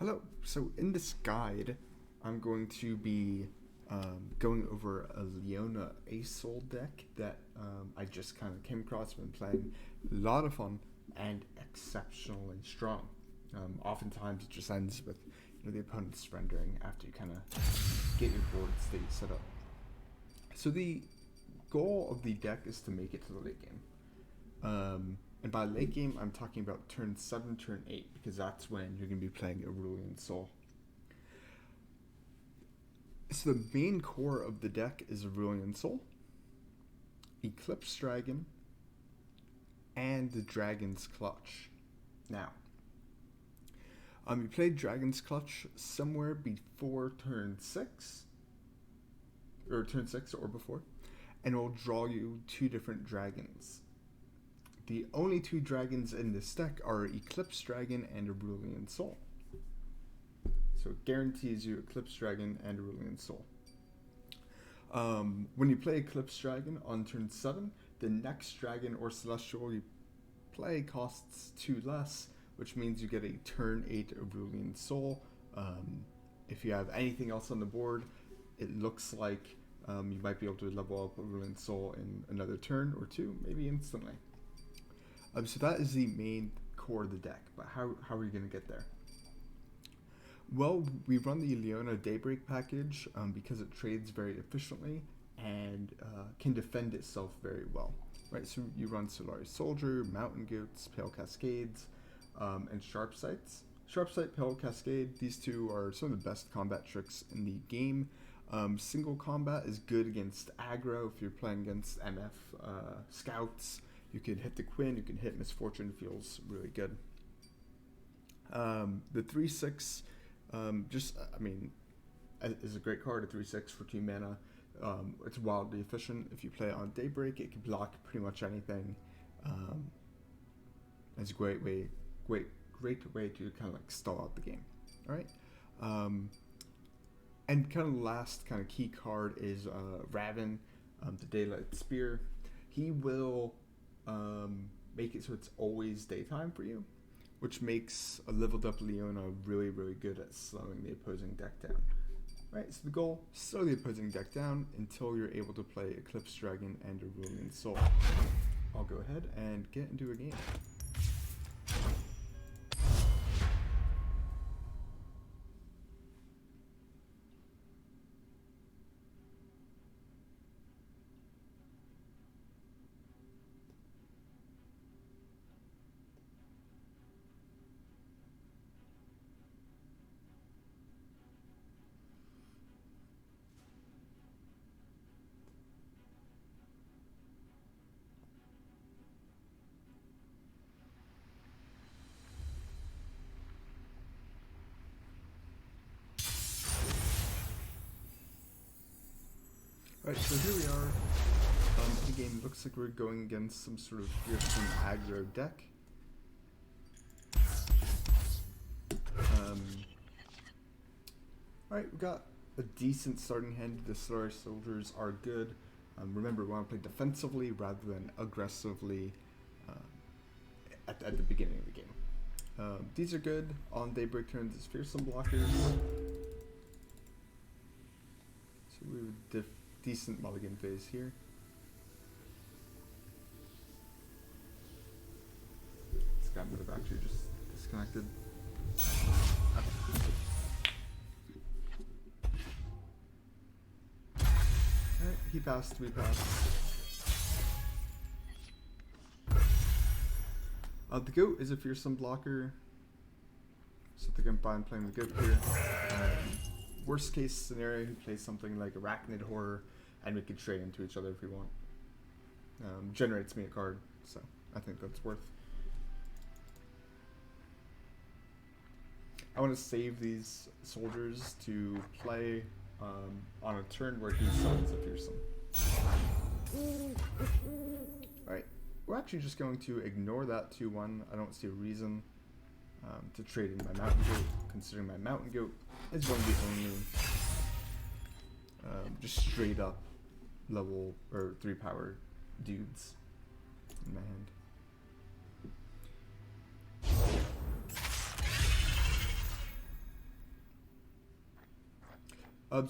Hello. So in this guide, I'm going to be going over a Leona ASOL deck that I just kind of came across when playing. A lot of fun and exceptionally strong. Oftentimes it just ends with the opponent surrendering after you kind of get your board state set up. So the goal of the deck is to make it to the late game. And by late game, I'm talking about turn 7, turn 8, because that's when you're going to be playing Aurelian Soul. So the main core of the deck is Aurelian Soul, Eclipse Dragon, and the Dragon's Clutch. Now, you play Dragon's Clutch somewhere before turn 6, or turn 6 or before, and it will draw you 2 different dragons. The only 2 dragons in this deck are Eclipse Dragon and Aurelian Soul. So it guarantees you Eclipse Dragon and Aurelian Soul. When you play Eclipse Dragon on turn 7, the next dragon or celestial you play costs 2 less, which means you get a turn 8 Aurelian Soul. If you have anything else on the board, it looks like you might be able to level up Aurelian Soul in another turn or 2, maybe instantly. So that is the main core of the deck, but how are you going to get there? Well, we run the Leona Daybreak package because it trades very efficiently and can defend itself very well. Right, so you run Solari Soldier, Mountain Goats, Pale Cascades, and Sharp Sights. Sharp Sight, Pale Cascade, these 2 are some of the best combat tricks in the game. Single combat is good against aggro if you're playing against MF Scouts. You can hit the Quinn, you can hit Misfortune, feels really good. The 3/6, is a great card, a 3/6 for 2 mana. It's wildly efficient. If you play it on Daybreak, it can block pretty much anything. It's a great way to kind of like stall out the game. All right. And kind of last kind of key card is Raven, the Daylight Spear. He will make it so it's always daytime for you, which makes a leveled up Leona really, really good at slowing the opposing deck down. Right, so the goal, slow the opposing deck down until you're able to play Eclipse Dragon and Aurelian Soul. I'll go ahead and get into a game. Alright, so here we are. The game looks like we're going against some sort of fearsome aggro deck. Alright, we got a decent starting hand. The Solari Soldiers are good. Remember, we want to play defensively rather than aggressively at the beginning of the game. These are good on Daybreak turns as fearsome blockers. So we would decent mulligan phase here. This guy would have actually just disconnected. Alright, he passed, we passed. The goat is a fearsome blocker, so I think I'm fine playing the goat here. Worst case scenario, he plays something like Arachnid Horror, and we can trade into each other if we want. Generates me a card, so I think that's worth. I want to save these soldiers to play on a turn where he summons a fearsome. Alright, we're actually just going to ignore that 2-1. I don't see a reason to trade in my Mountain Goat, considering my Mountain Goat is one of the only just straight up level or 3 power dudes in my hand.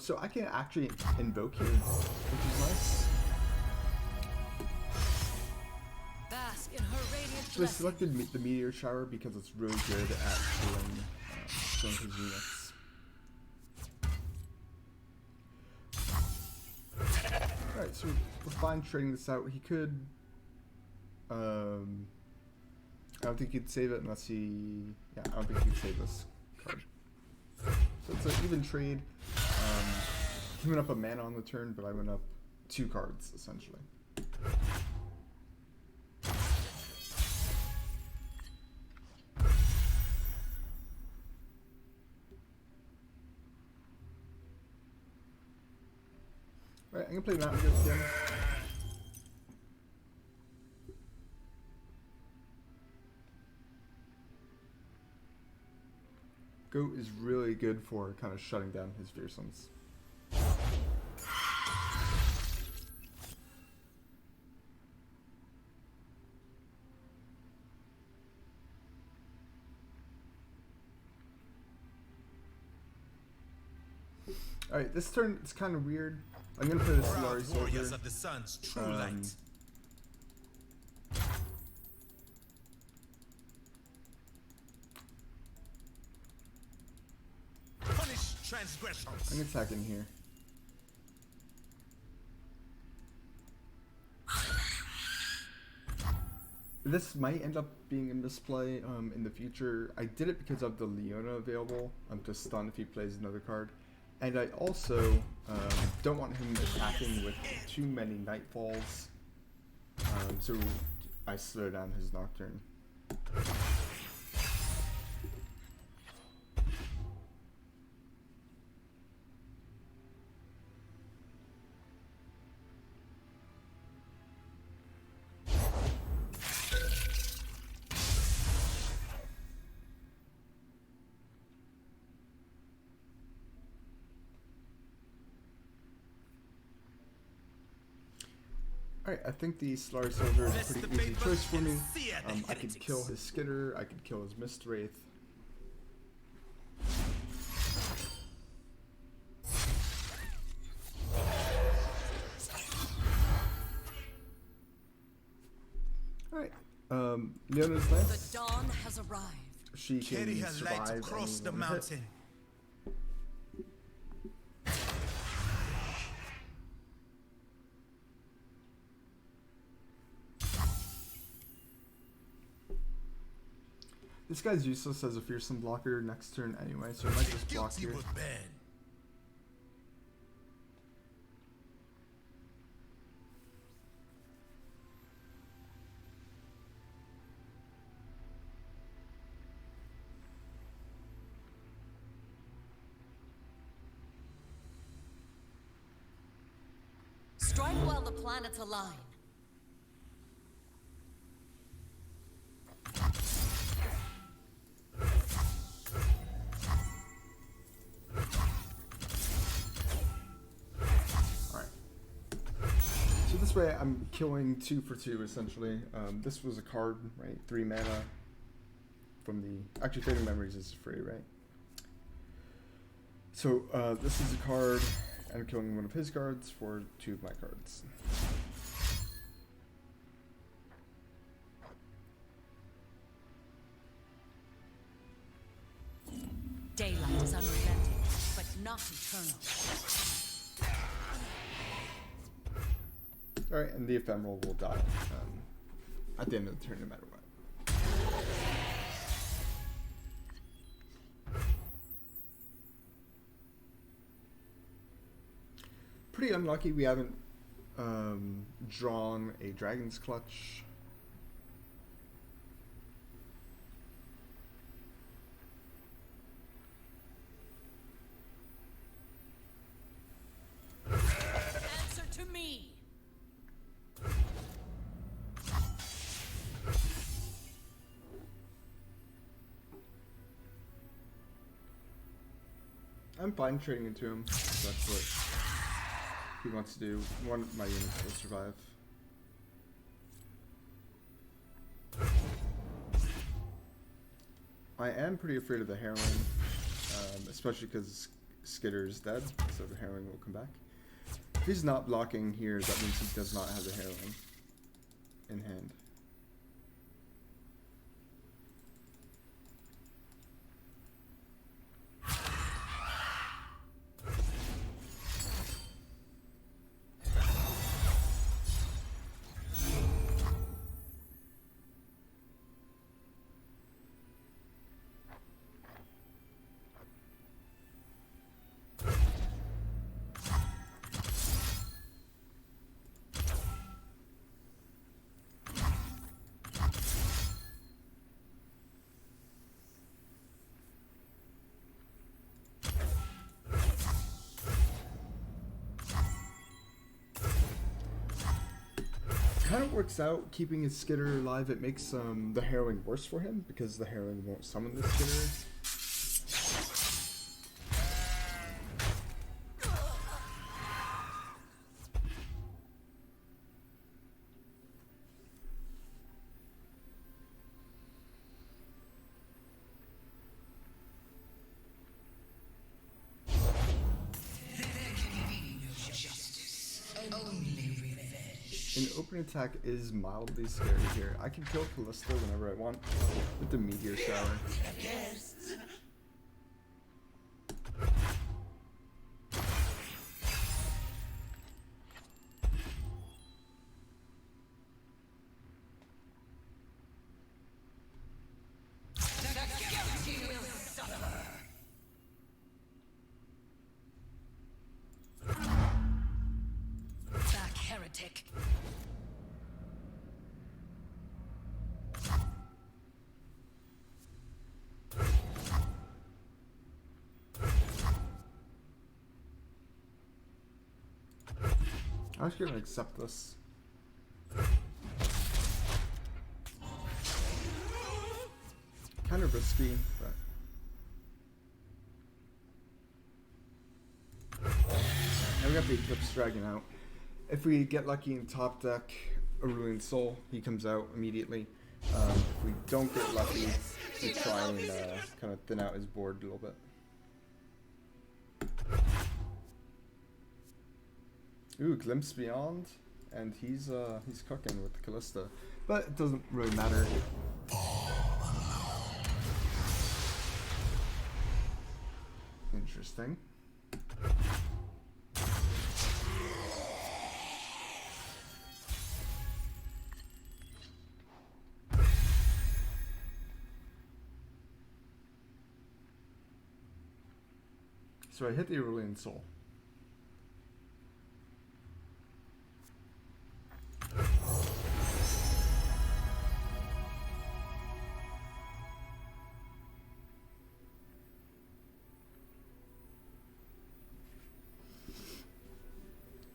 So I can actually invoke here, which is nice. Bask in her radiant So I selected the Meteor Shower because it's really good at killing his units. Alright, so we're fine trading this out. He could... I don't think he'd save it unless he... Yeah, I don't think he'd save this card. So it's an even trade. He went up a mana on the turn, but I went up 2 cards, essentially. Alright, I'm gonna play Mountain Goat again. Goat is really good for kind of shutting down his fearsomes. Alright, this turn it's kind of weird. I'm gonna play the Solari Soldier. Of the sun's true light. Punish transgressions. I'm gonna attack in here. This might end up being a misplay in the future. I did it because of the Leona available to stun if he plays another card. And I also don't want him attacking with too many Nightfalls, so I slow down his Nocturne. Alright, I think the Solari Soldier is a pretty easy choice for me. I could kill his Skitter, I could kill his Mist Wraith. Alright, Leona's left. The dawn has arrived. She can Carry her light survive across the any one hit. mountain. This guy's useless as a fearsome blocker next turn anyway, so I might just block Guilty here. would burn. Strike while the planets align. This way I'm killing 2 for 2 essentially. This was a card, right? 3 mana from the... Actually, Fading Memories is free, right? So this is a card, and I'm killing one of his cards for 2 of my cards. Daylight is unrelenting, but not eternal. Alright, and the Ephemeral will die at the end of the turn no matter what. Pretty unlucky we haven't drawn a Dragon's Clutch. Answer to me. I'm fine trading into him. That's what he wants to do. One of my units will survive. I am pretty afraid of the Heroine, especially because Skitter's dead, so the Harrowing will come back. If he's not blocking here, that means he does not have the Harrowing in hand. Kind of works out keeping his Skitter alive. It makes the Harrowing worse for him because the Harrowing won't summon the Skitter. An open attack is mildly scary here. I can kill Callista whenever I want with the Meteor Shower. Back, heretic. I'm just gonna accept this. Kind of risky, but and we got the Eclipse Dragon out. If we get lucky in top deck, Aurelian Soul, he comes out immediately. If we don't get lucky, we try and kind of thin out his board a little bit. Ooh, Glimpse Beyond, and he's cooking with Callista, but it doesn't really matter. Interesting. So I hit the Aurelian Soul.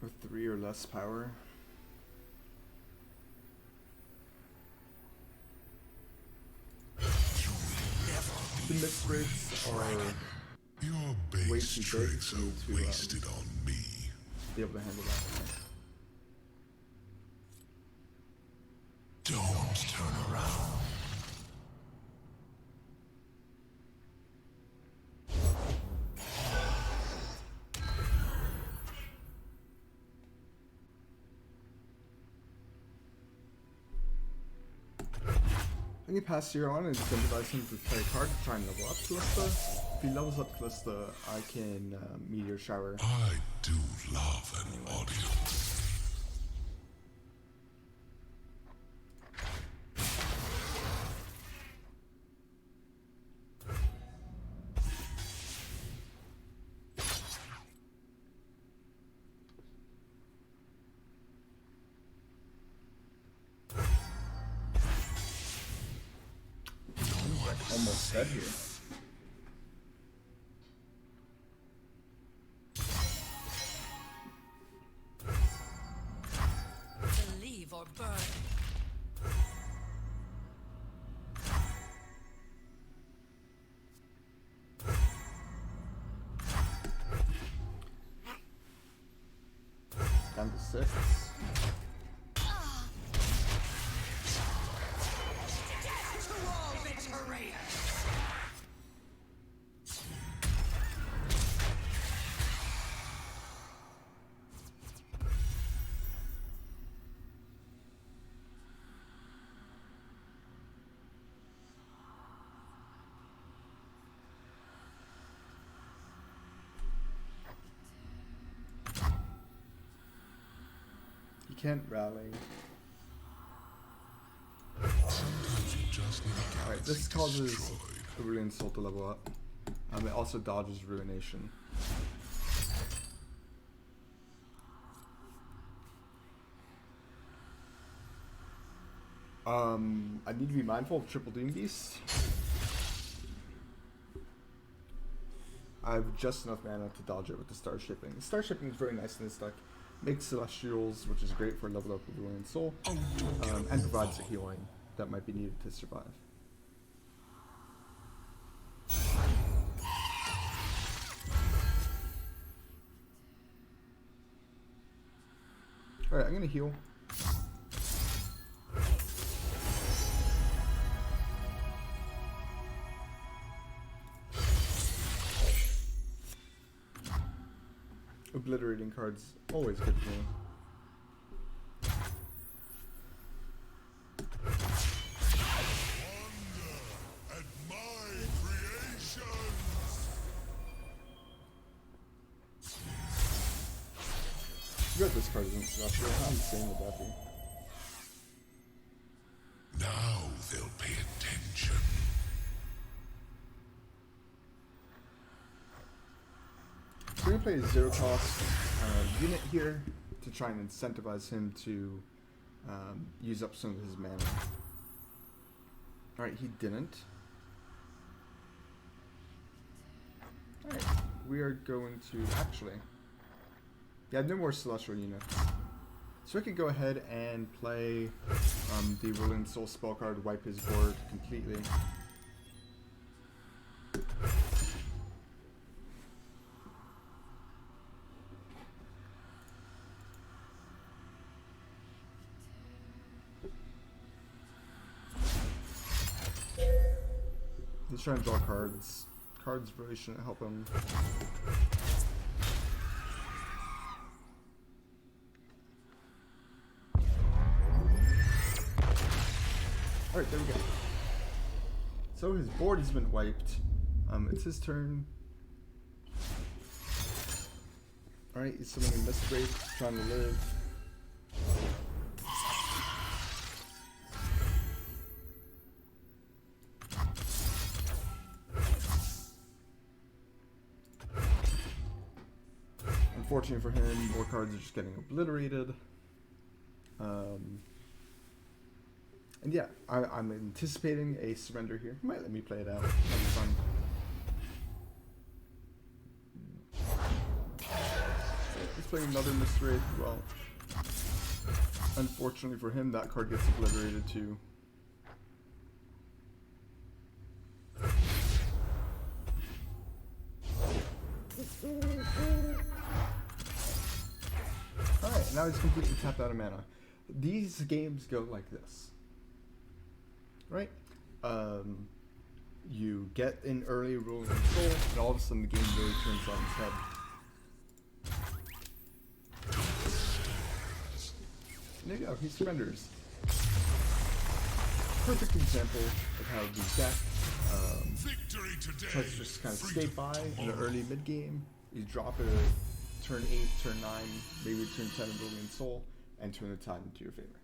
With 3 or less power. The mix rates are Your way base too big tricks for me are to wasted on me. be able to handle that. Don't turn around. I can pass here on and incentivize him to play a card to try and level up Callista. If he levels up Callista, I can Meteor Shower. I do love an audience. Almost dead here. Believe or burn. Down to 6. can't rally. Sometimes you just need a Alright, galaxy this causes destroyed. Ruined Soul to level up. It also dodges Ruination. I need to be mindful of Triple Doom Beast. I have just enough mana to dodge it with the Star Shipping. The Star Shipping is very nice in this deck. Makes Celestials, which is great for level up with Ruined Soul, and provides the healing that might be needed to survive. Alright, I'm gonna heal. Obliterating cards, always good for me. Wonder at my creations. Good, this card isn't Celestial. How insane would that be? Now they'll pay attention. So we're gonna play a zero cost unit here to try and incentivize him to use up some of his mana. Alright, he didn't. Alright, we are going to actually. Yeah, no more Celestial units. So we could go ahead and play the Ruined Soul spell card, wipe his board completely. He's trying to draw cards. Cards really shouldn't help him. Alright, there we go. So his board has been wiped. It's his turn. Alright, he's summoning Mistwraith, trying to live. Unfortunately for him, more cards are just getting obliterated. And yeah, I'm anticipating a surrender here. He might let me play it out. That'll be fun. He's playing another Mistwraith. Well, unfortunately for him, that card gets obliterated too. Alright, now he's completely tapped out of mana. These games go like this. Right? You get an early Ruined Soul, and all of a sudden the game really turns on its head. And there you go, he surrenders. Perfect example of how the deck tries to just kind of skate by in the early mid game. You drop a turn 8, turn 9, maybe turn 10 of Ruined Soul, and turn the tide into your favor.